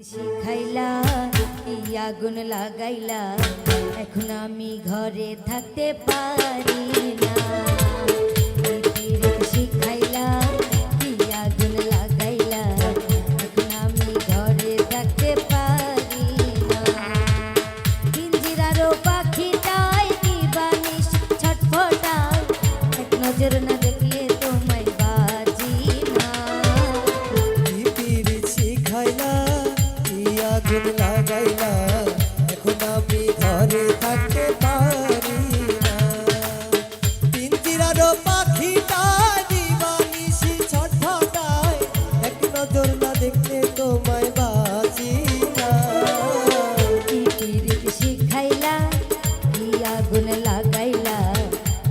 শিখাইলা কি আগুন লাগাইলা, এখন আমি ঘরে থাকতে পারি না। শিখাইলা কি আগুন লাগাইলা, এখন আমি ঘরে থাকতে পারি না। পিঞ্জিরারও পাখিটাই দিবানিশ ছটফটায়, এক নজর না দেখলে তোমায় বাজি না। শিখাইলা আগুন লাগাইলা, এখন আমি ঘরে থাকতে পারি না। পিঞ্জিরার পাখিটা দিবানিশি ছটফটায়, এক নজর না দেখলে তোমায় বাঁচি না। শিখাইলা কি আগুন লাগাইলা,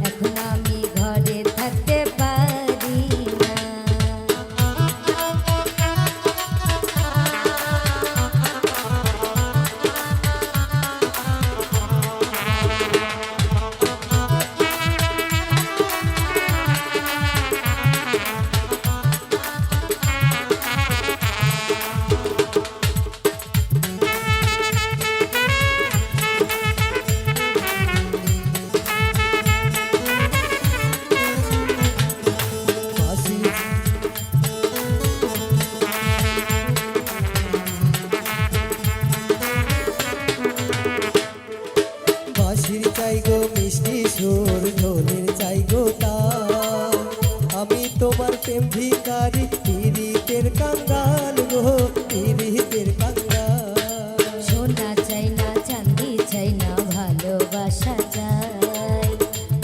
এখন আমি ঘরে থাকতে পারি না। বাঁশির চাই গো মিষ্টি সুর, ঢোলের চাই গো তাল। আমি তোমার প্রেম ভিখারি, পীড়িতের কাঙ্গাল গো, পীড়িতের কাঙ্গাল। সোনা চাই না, চাঁদি চাই না, ভালোবাসা চাই।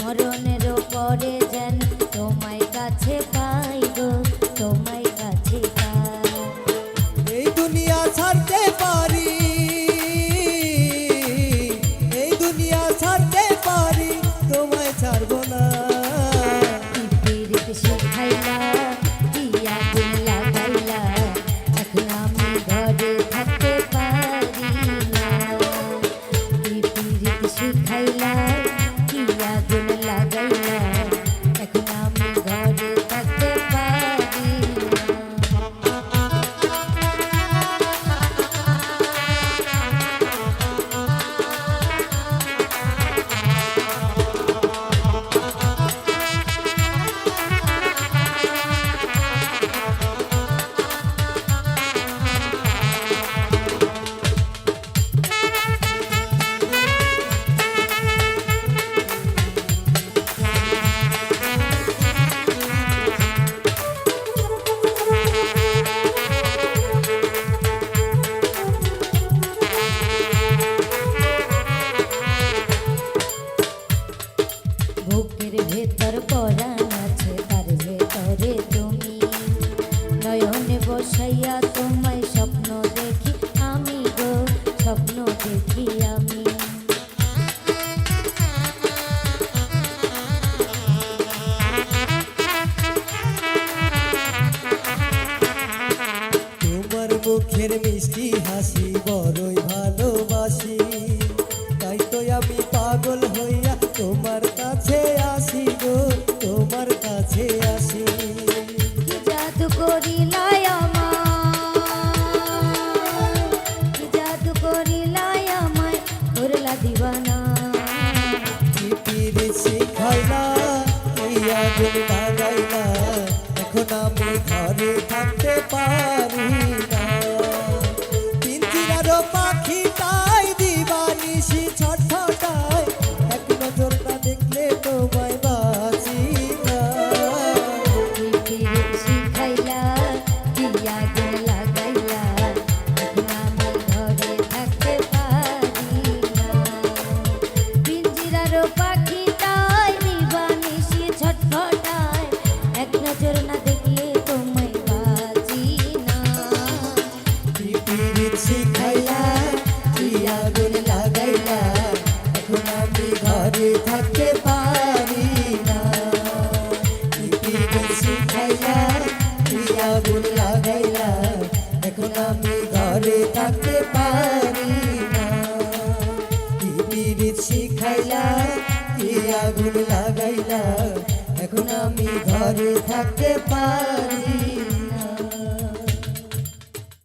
মরণেরও পরে যেন তোমায় কাছে পাই গো, তোমায় কাছে পাই। এই দুনিয়া ছাড়তে পারি, এই দুনিয়া ছাড়তে পারি, তোমায় ছাড়বো না। শিখাইলা কি আগুন লাগাইলা, এখন আমি ঘরে থাকতে পারি না। শিখাইলা কি আগুন লাগাইলা, এখন আমি ঘরে থাকতে পারি না। বুকের ভেতর পরাণ আছে, তার ভেতরে তুমি। নয়নে বসাইয়া তোমায় স্বপ্ন দেখি আমি গো, স্বপ্ন দেখি আমি। তোমার মুখের মিষ্টি হাসি বড়ই ভালোবাসি, তাই তো আমি পাগল হইয়া তোমার কাছে আসি গো, তোমার কাছে আসি। কি জাদু করিলাই আমায়, কি জাদু করিলাই আমায়, করলা দিবানা। কি পীড়িত শিখাইলা এই আগুন লাগাইলা, এখন আমি ঘরে থাকতে পারি না। পিঞ্জিরার পাখিটাই দিবানিশি ছটফটায়, এক নজর না দেখলে তোমায় বাঁচি না। শিখাইলা কি আগুন লাগাইলা, এখন আমি ঘরে থাকতে পারি না। পিঞ্জিরারও পাখিটাই দিবানিশি ছটফটায়, এক নজর না দেখলে তোমায় বাজি না। পীড়িত শিখাইলা কি আগুন লাগাইলা, এখন আমি ঘরে থাকতে পারি না। পীড়িত শিখাইলা কি আগুন লাগাইলা, এখন আমি ঘরে থাকতে পারি না। পীড়িত শিখাইলা কি আগুন লাগাইলা, এখন আমি ঘরে থাকতে পারি